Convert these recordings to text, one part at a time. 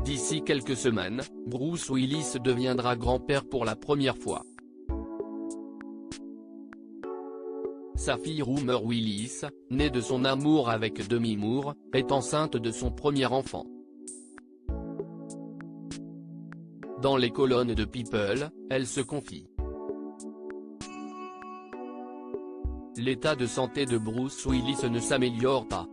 D'ici quelques semaines, Bruce Willis deviendra grand-père pour la première fois. Sa fille Rumor Willis, née de son amour avec Demi Moore, est enceinte de son premier enfant. Dans les colonnes de People, elle se confie. L'état de santé de Bruce Willis ne s'améliore pas.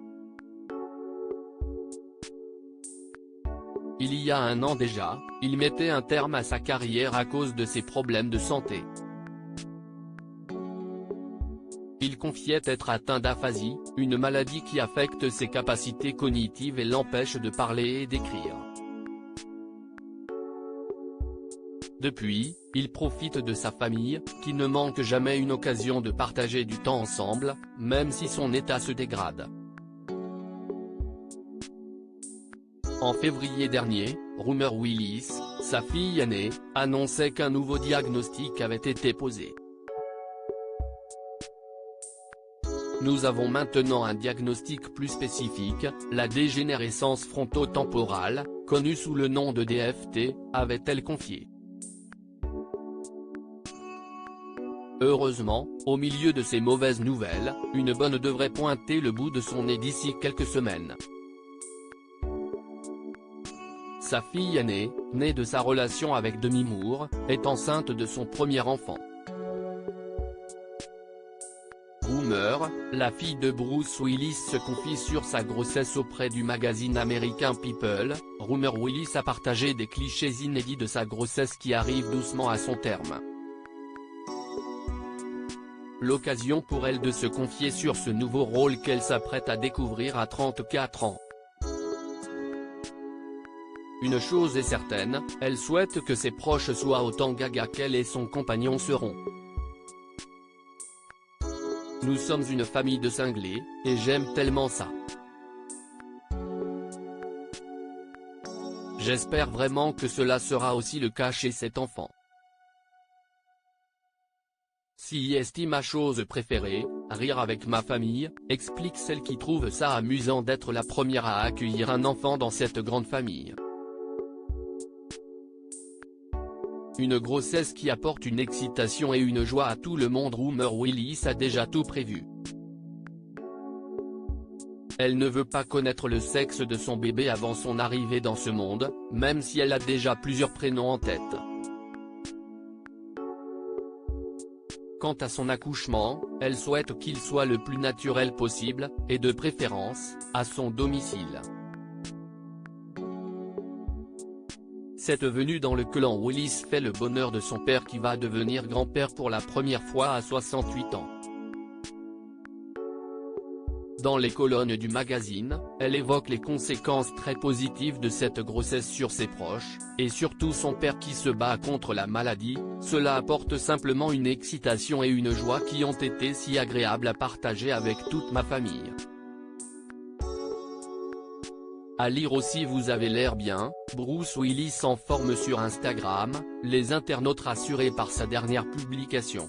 Il y a un an déjà, il mettait un terme à sa carrière à cause de ses problèmes de santé. Il confiait être atteint d'aphasie, une maladie qui affecte ses capacités cognitives et l'empêche de parler et d'écrire. Depuis, il profite de sa famille, qui ne manque jamais une occasion de partager du temps ensemble, même si son état se dégrade. En février dernier, Rumor Willis, sa fille aînée, annonçait qu'un nouveau diagnostic avait été posé. Nous avons maintenant un diagnostic plus spécifique, la dégénérescence frontotemporale, connue sous le nom de DFT, avait-elle confié. Heureusement, au milieu de ces mauvaises nouvelles, une bonne devrait pointer le bout de son nez d'ici quelques semaines. Sa fille aînée, née de sa relation avec Demi Moore, est enceinte de son premier enfant. Rumor, la fille de Bruce Willis se confie sur sa grossesse auprès du magazine américain People. Rumor Willis a partagé des clichés inédits de sa grossesse qui arrive doucement à son terme. L'occasion pour elle de se confier sur ce nouveau rôle qu'elle s'apprête à découvrir à 34 ans. Une chose est certaine, elle souhaite que ses proches soient autant gaga qu'elle et son compagnon seront. Nous sommes une famille de cinglés, et j'aime tellement ça. J'espère vraiment que cela sera aussi le cas chez cet enfant. Si est ma chose préférée, rire avec ma famille, explique celle qui trouve ça amusant d'être la première à accueillir un enfant dans cette grande famille. Une grossesse qui apporte une excitation et une joie à tout le monde. Rumor Willis a déjà tout prévu. Elle ne veut pas connaître le sexe de son bébé avant son arrivée dans ce monde, même si elle a déjà plusieurs prénoms en tête. Quant à son accouchement, elle souhaite qu'il soit le plus naturel possible, et de préférence, à son domicile. Cette venue dans le clan Willis fait le bonheur de son père qui va devenir grand-père pour la première fois à 68 ans. Dans les colonnes du magazine, elle évoque les conséquences très positives de cette grossesse sur ses proches, et surtout son père qui se bat contre la maladie. Cela apporte simplement une excitation et une joie qui ont été si agréables à partager avec toute ma famille. À lire aussi. Vous avez l'air bien, Bruce Willis en forme sur Instagram, les internautes rassurés par sa dernière publication.